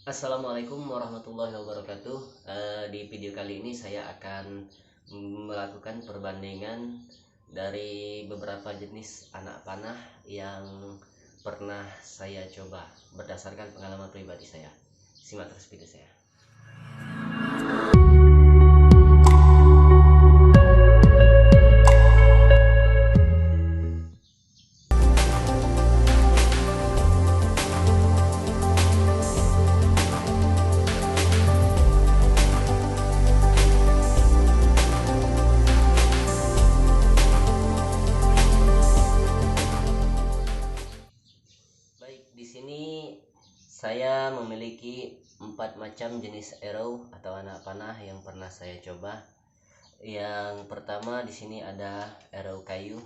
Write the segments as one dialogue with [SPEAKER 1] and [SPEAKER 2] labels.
[SPEAKER 1] Assalamualaikum warahmatullahi wabarakatuh. Di video kali ini saya akan melakukan perbandingan dari beberapa jenis anak panah yang pernah saya coba berdasarkan pengalaman pribadi saya. Simak terus video saya. Baik, di sini saya memiliki 4 macam jenis arrow atau anak panah yang pernah saya coba. Yang pertama di sini ada arrow kayu,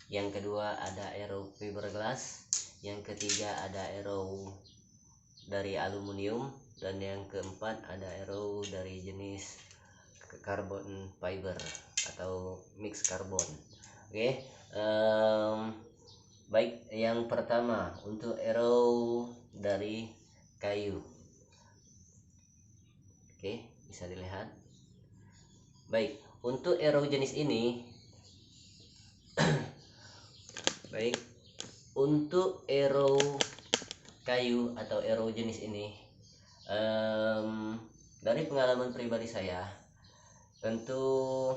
[SPEAKER 1] yang kedua ada arrow fiberglass, yang ketiga ada arrow dari aluminium, dan yang keempat ada arrow dari jenis carbon fiber atau mix carbon. Oke, baik, yang pertama untuk arrow dari kayu. Oke, bisa dilihat. Baik, untuk arrow jenis ini baik, untuk arrow kayu atau arrow jenis ini, dari pengalaman pribadi saya, tentu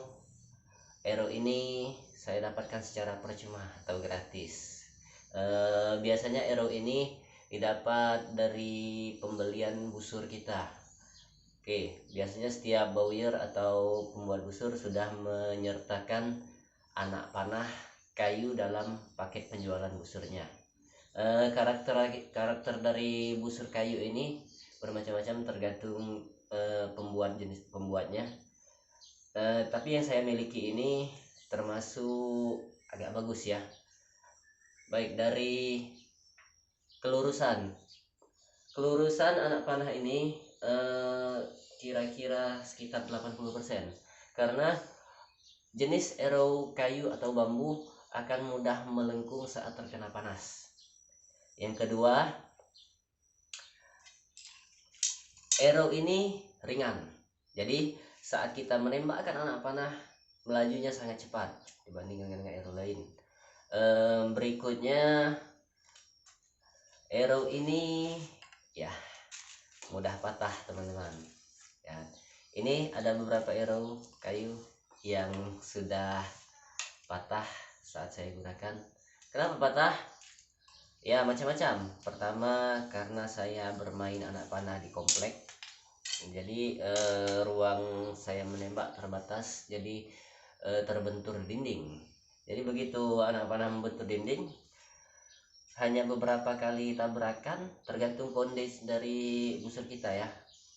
[SPEAKER 1] arrow ini saya dapatkan secara percuma atau gratis. Biasanya arrow ini didapat dari pembelian busur kita. Oke, biasanya setiap bowyer atau pembuat busur sudah menyertakan anak panah kayu dalam paket penjualan busurnya. Karakter dari busur kayu ini bermacam-macam tergantung jenis pembuatnya. Tapi yang saya miliki ini termasuk agak bagus ya. Baik, dari kelurusan anak panah ini kira-kira sekitar 80%, karena jenis arrow kayu atau bambu akan mudah melengkung saat terkena panas. Yang kedua, arrow ini ringan, jadi saat kita menembakkan anak panah melajunya sangat cepat dibandingkan dengan arrow lain. Berikutnya, arrow ini ya mudah patah teman-teman ya. Ini ada beberapa arrow kayu yang sudah patah saat saya gunakan. Kenapa patah? Ya macam-macam. Pertama, karena saya bermain anak panah di komplek, jadi ruang saya menembak terbatas, jadi terbentur dinding. Jadi begitu anak panah membentur dinding, hanya beberapa kali tabrakan tergantung kondisi dari busur kita ya.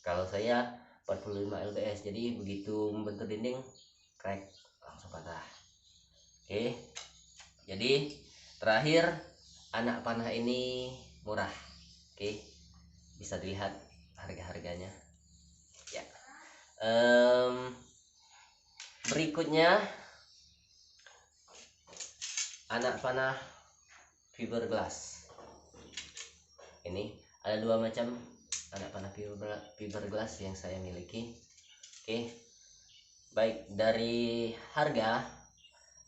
[SPEAKER 1] Kalau saya 45 lbs, jadi begitu membentur dinding crack, langsung patah. Oke, jadi terakhir, anak panah ini murah. Oke, bisa dilihat harga-harganya ya. Berikutnya, anak panah fiberglass. Ini ada 2 macam anak panah fiberglass yang saya miliki. Oke, baik, dari harga,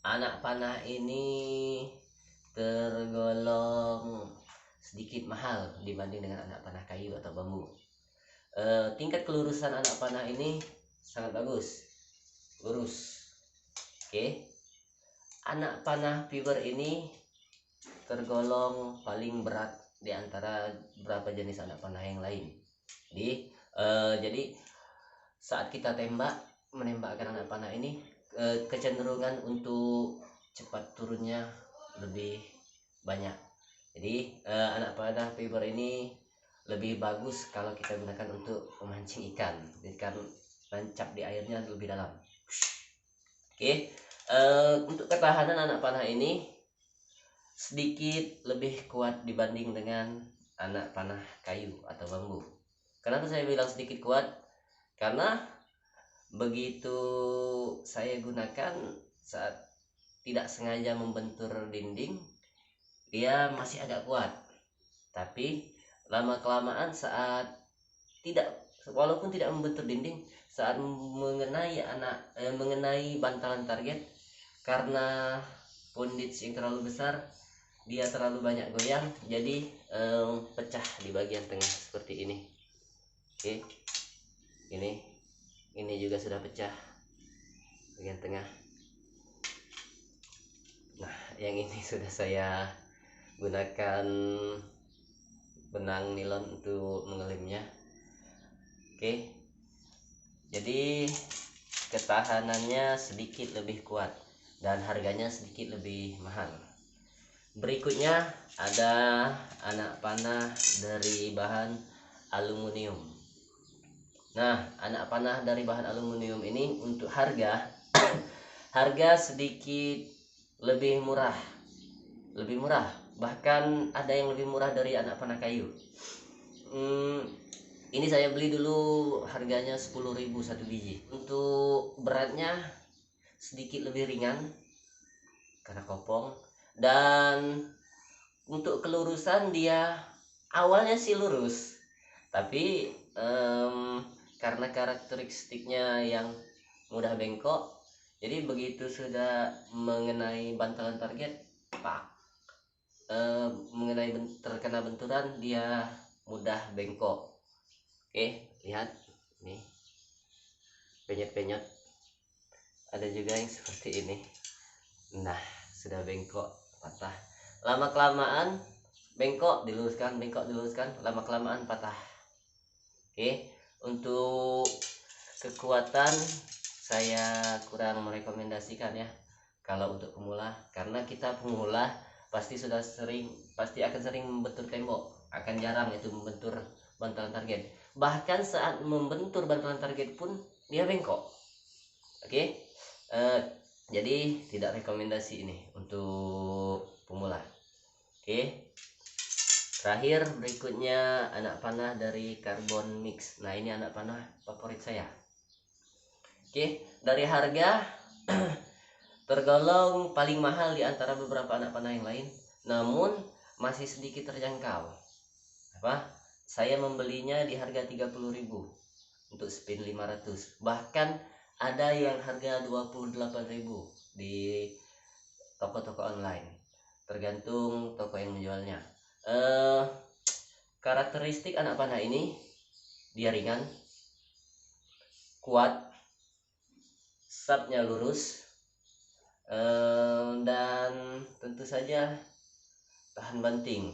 [SPEAKER 1] anak panah ini tergolong sedikit mahal dibanding dengan anak panah kayu atau bambu. Tingkat kelurusan anak panah ini sangat bagus, lurus. Oke, anak panah fiber ini tergolong paling berat di antara beberapa jenis anak panah yang lain. Jadi saat kita menembakkan anak panah ini, kecenderungan untuk cepat turunnya lebih banyak. Jadi anak panah fiber ini lebih bagus kalau kita gunakan untuk memancing ikan, jadi kan nancap di airnya lebih dalam. Oke, untuk ketahanan anak panah ini sedikit lebih kuat dibanding dengan anak panah kayu atau bambu. Kenapa saya bilang sedikit kuat? Karena begitu saya gunakan saat tidak sengaja membentur dinding, dia masih agak kuat. Tapi lama kelamaan saat walaupun tidak membentur dinding, saat mengenai bantalan target, karena pundits yang terlalu besar, dia terlalu banyak goyang, jadi pecah di bagian tengah seperti ini. Oke, ini juga sudah pecah bagian tengah. Nah, yang ini sudah saya gunakan benang nilon untuk mengelimnya. Oke, jadi ketahanannya sedikit lebih kuat dan harganya sedikit lebih mahal. Berikutnya ada anak panah dari bahan aluminium. Nah, anak panah dari bahan aluminium ini untuk harga sedikit lebih murah, bahkan ada yang lebih murah dari anak panah kayu. Ini saya beli dulu harganya 10.000 satu biji. Untuk beratnya sedikit lebih ringan karena kopong, dan untuk kelurusan dia awalnya sih lurus, tapi karena karakteristiknya yang mudah bengkok, jadi begitu sudah mengenai bantalan target, terkena benturan dia mudah bengkok. Oke, lihat nih, penyet-penyet, ada juga yang seperti ini. Nah, sudah bengkok, patah. Lama kelamaan bengkok diluruskan, lama kelamaan patah. Oke, untuk kekuatan saya kurang merekomendasikan ya kalau untuk pemula, karena kita pemula pasti akan sering membentur tembok, akan jarang itu membentur bantalan target. Bahkan saat membentur bantalan target pun dia bengkok. Oke, jadi tidak rekomendasi ini untuk pemula. Oke, terakhir berikutnya anak panah dari Carbon Mix. Nah, ini anak panah favorit saya. Oke, dari harga tergolong paling mahal di antara beberapa anak panah yang lain, namun masih sedikit terjangkau. Saya membelinya di harga 30.000 untuk spin 500. Bahkan ada yang harga 28.000 di toko-toko online, tergantung toko yang menjualnya. Karakteristik anak panah ini, dia ringan, kuat, sapnya lurus, dan tentu saja tahan banting.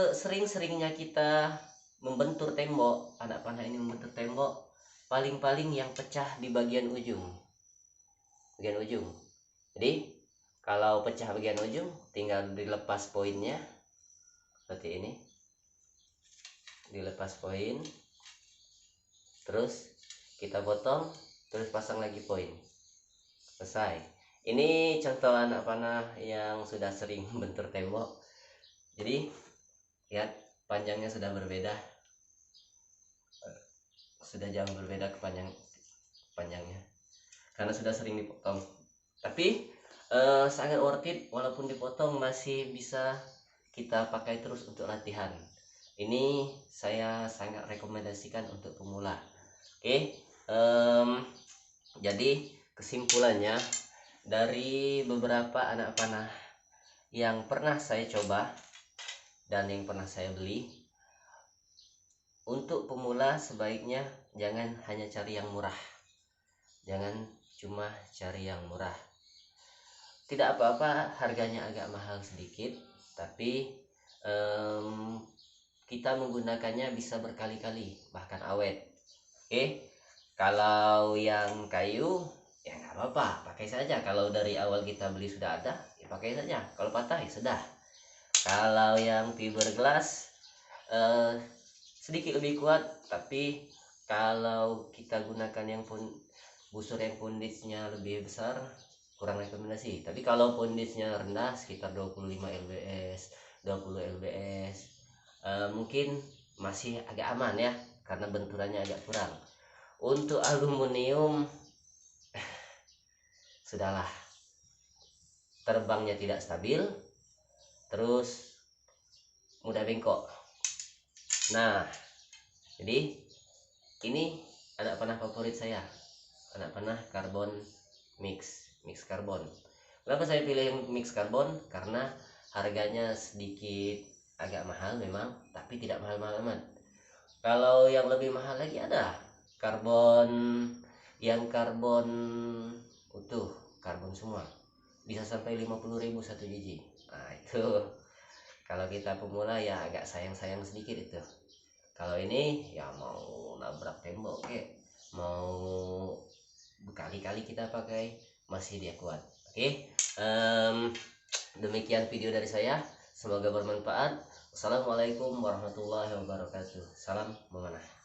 [SPEAKER 1] Sering-seringnya kita membentur tembok, anak panah ini membentur tembok, paling-paling yang pecah di bagian ujung. Jadi kalau pecah bagian ujung, tinggal dilepas poinnya seperti ini, dilepas poin, terus kita potong, terus pasang lagi poin, selesai. Ini contoh anak panah yang sudah sering membentur tembok. Jadi lihat, panjangnya sudah berbeda, sudah jauh berbeda ke panjangnya karena sudah sering dipotong. Tapi sangat worth it, walaupun dipotong masih bisa kita pakai terus untuk latihan. Ini saya sangat rekomendasikan untuk pemula. Oke, jadi kesimpulannya, dari beberapa anak panah yang pernah saya coba dan yang pernah saya beli, untuk pemula sebaiknya jangan hanya cari yang murah, jangan cuma cari yang murah. Tidak apa-apa harganya agak mahal sedikit, tapi kita menggunakannya bisa berkali-kali, bahkan awet. Oke, kalau yang kayu ya nggak apa-apa, pakai saja. Kalau dari awal kita beli sudah ada, ya pakai saja. Kalau patah ya sudah. Kalau yang fiberglass sedikit lebih kuat, tapi kalau kita gunakan yang busur yang punditsnya lebih besar, kurang rekomendasi. Tapi kalau punditsnya rendah sekitar 25 lbs, 20 lbs, mungkin masih agak aman ya, karena benturannya agak kurang. Untuk aluminium sudahlah, terbangnya tidak stabil, terus mudah bengkok. Nah, jadi ini anak panah favorit saya, anak panah karbon mix karbon. Kenapa saya pilih yang mix karbon? Karena harganya sedikit agak mahal memang, tapi tidak mahal-mahal amat. Kalau yang lebih mahal lagi ada karbon, yang karbon utuh, karbon semua, bisa sampai 50.000 satu biji. Nah itu kalau kita pemula ya agak sayang-sayang sedikit itu. Kalau ini ya mau nabrak tembok mau berkali-kali kita pakai masih dia kuat. Oke, demikian video dari saya, semoga bermanfaat. Assalamualaikum warahmatullahi wabarakatuh. Salam memanah.